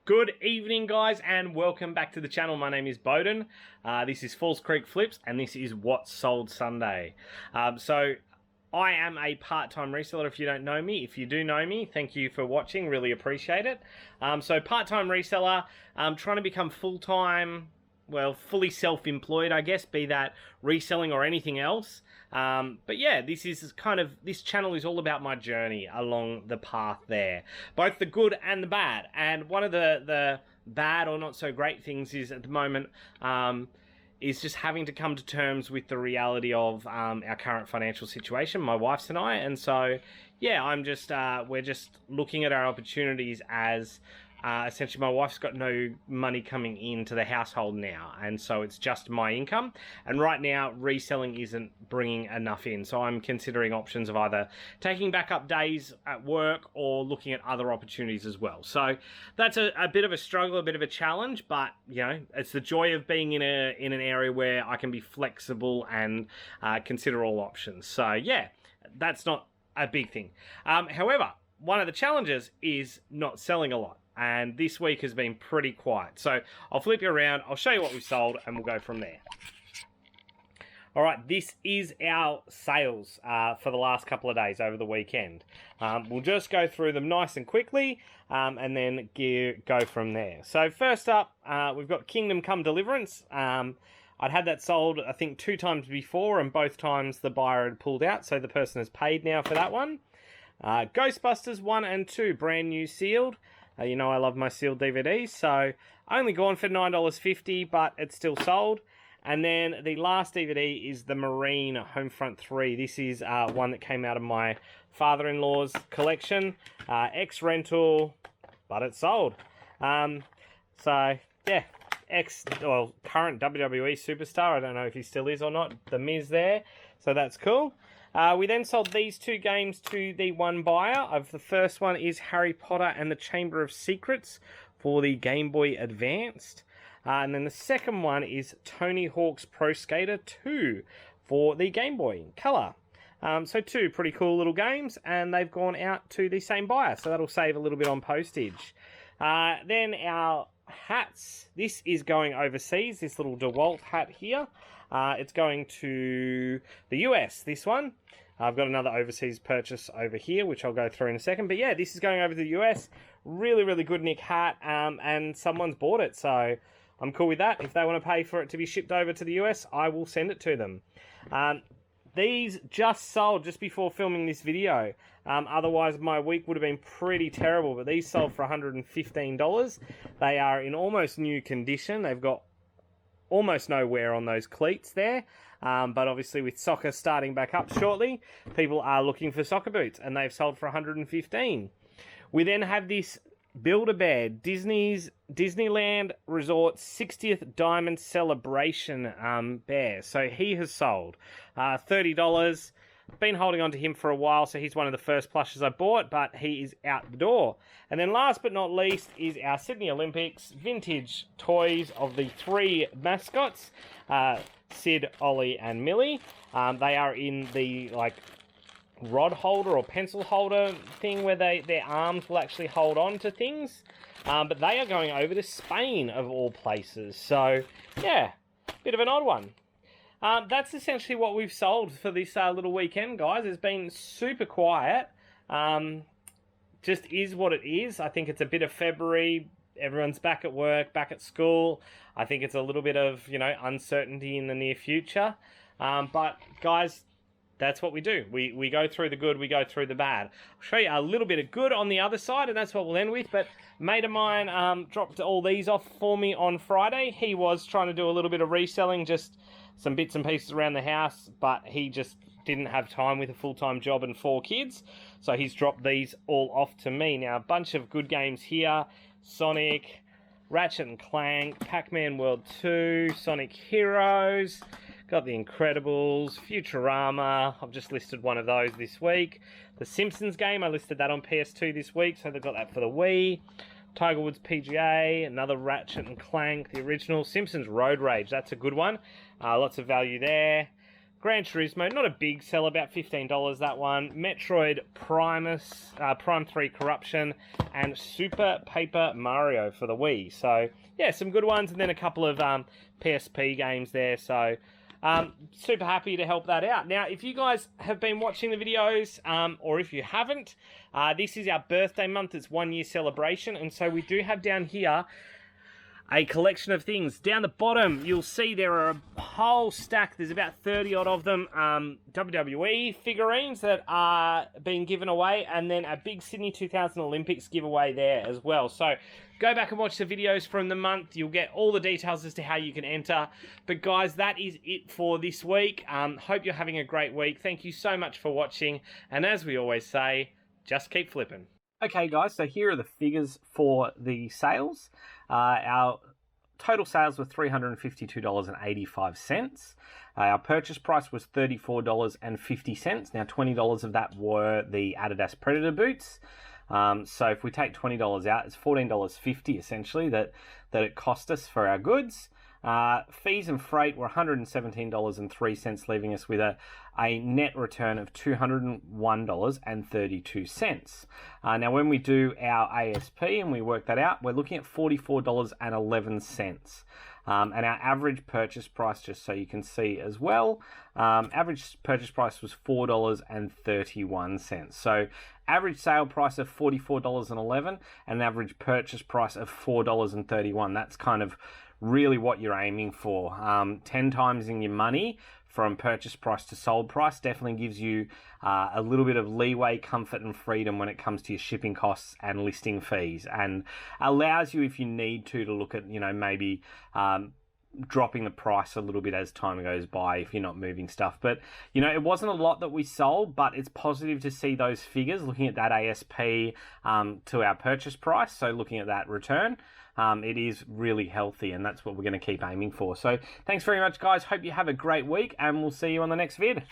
Good evening, guys, and welcome back to the channel. My name is Bowden. This is Falls Creek Flips, and this is What's Sold Sunday. So I am a part-time reseller if you don't know me. If you do know me, thank you for watching. Really appreciate it. So part-time reseller, trying to become full-time, well, fully self-employed, I guess, be that reselling or anything else. But yeah, this channel is all about my journey along the path there, both the good and the bad. And one of the bad or not so great things is at the moment, is just having to come to terms with the reality of our current financial situation, my wife's and I. And so, yeah, we're just looking at our opportunities as essentially my wife's got no money coming into the household now, and so it's just my income, and right now reselling isn't bringing enough in, so I'm considering options of either taking backup days at work or looking at other opportunities as well. So that's a bit of a struggle, a bit of a challenge, but you know, it's the joy of being in an area where I can be flexible and consider all options. So yeah, that's not a big thing. However, one of the challenges is not selling a lot. And this week has been pretty quiet. So I'll flip you around, I'll show you what we've sold, and we'll go from there. All right, this is our sales for the last couple of days over the weekend. We'll just go through them nice and quickly, and then go from there. So first up, we've got Kingdom Come Deliverance. I'd had that sold, I think, 2 times before, and both times the buyer had pulled out, so the person has paid now for that one. Ghostbusters 1 and 2, brand new sealed. You know I love my sealed DVDs, so only gone for $9.50, but it's still sold. And then the last DVD is the Marine Homefront 3. This is one that came out of my father-in-law's collection. Ex-rental, but it's sold. So, yeah, current WWE superstar. I don't know if he still is or not. The Miz there, so that's cool. We then sold these 2 games to the one buyer. The first one is Harry Potter and the Chamber of Secrets for the Game Boy Advanced. And then the second one is Tony Hawk's Pro Skater 2 for the Game Boy Color. So 2 pretty cool little games, and they've gone out to the same buyer, so that'll save a little bit on postage. Then our hats. This is going overseas, this little DeWalt hat here. It's going to the US, this one. I've got another overseas purchase over here, which I'll go through in a second. But yeah, this is going over to the US. Really, really good Nick hat, and someone's bought it. So I'm cool with that. If they want to pay for it to be shipped over to the US, I will send it to them. These just sold just before filming this video. Otherwise, my week would have been pretty terrible. But these sold for $115. They are in almost new condition. They've got almost no wear on those cleats there. But obviously with soccer starting back up shortly, people are looking for soccer boots, and they've sold for $115. We then have this Build-A-Bear, Disneyland Resort 60th Diamond Celebration bear. So he has sold $30. Been holding on to him for a while, so he's one of the first plushes I bought, but he is out the door. And then last but not least is our Sydney Olympics vintage toys of the 3 mascots, Sid, Ollie, and Millie. They are in the rod holder or pencil holder thing where their arms will actually hold on to things. But they are going over to Spain, of all places. So, yeah, bit of an odd one. That's essentially what we've sold for this little weekend, guys. It's been super quiet. Just is what it is. I think it's a bit of February. Everyone's back at work, back at school. I think it's a little bit of, uncertainty in the near future. But, guys, that's what we do. We go through the good, we go through the bad. I'll show you a little bit of good on the other side, and that's what we'll end with. But a mate of mine dropped all these off for me on Friday. He was trying to do a little bit of reselling, just some bits and pieces around the house, but he just didn't have time with a full-time job and 4 kids. So he's dropped these all off to me. Now, a bunch of good games here. Sonic, Ratchet and Clank, Pac-Man World 2, Sonic Heroes, got The Incredibles, Futurama. I've just listed one of those this week. The Simpsons game, I listed that on PS2 this week, so they've got that for the Wii. Tiger Woods PGA, another Ratchet and Clank, the original. Simpsons Road Rage, that's a good one. Lots of value there. Gran Turismo, not a big sell, about $15 that one. Metroid Primus, Prime 3 Corruption, and Super Paper Mario for the Wii. So, yeah, some good ones, and then a couple of PSP games there. So, super happy to help that out. Now, if you guys have been watching the videos, or if you haven't, this is our birthday month. It's 1 year celebration, and so we do have down here a collection of things. Down the bottom, you'll see there are a whole stack. There's about 30 odd of them. WWE figurines that are being given away, and then a big Sydney 2000 Olympics giveaway there as well. So go back and watch the videos from the month. You'll get all the details as to how you can enter. But guys, that is it for this week. Hope you're having a great week. Thank you so much for watching. And as we always say, just keep flipping. Okay guys, so here are the figures for the sales. Our total sales were $352.85. Our purchase price was $34.50. Now $20 of that were the Adidas Predator boots. So if we take $20 out, it's $14.50 essentially that it cost us for our goods. Fees and freight were $117.03, leaving us with a net return of $201.32. Now, when we do our ASP and we work that out, we're looking at $44.11. And our average purchase price, just so you can see as well, average purchase price was $4.31. So average sale price of $44.11 and an average purchase price of $4.31. That's kind of really what you're aiming for. 10 times in your money from purchase price to sold price definitely gives you a little bit of leeway, comfort and freedom when it comes to your shipping costs and listing fees, and allows you, if you need to look at, maybe dropping the price a little bit as time goes by if you're not moving stuff. But it wasn't a lot that we sold, but it's positive to see those figures, looking at that ASP to our purchase price, so looking at that return. It is really healthy, and that's what we're going to keep aiming for. So thanks very much guys, hope you have a great week, and we'll see you on the next vid.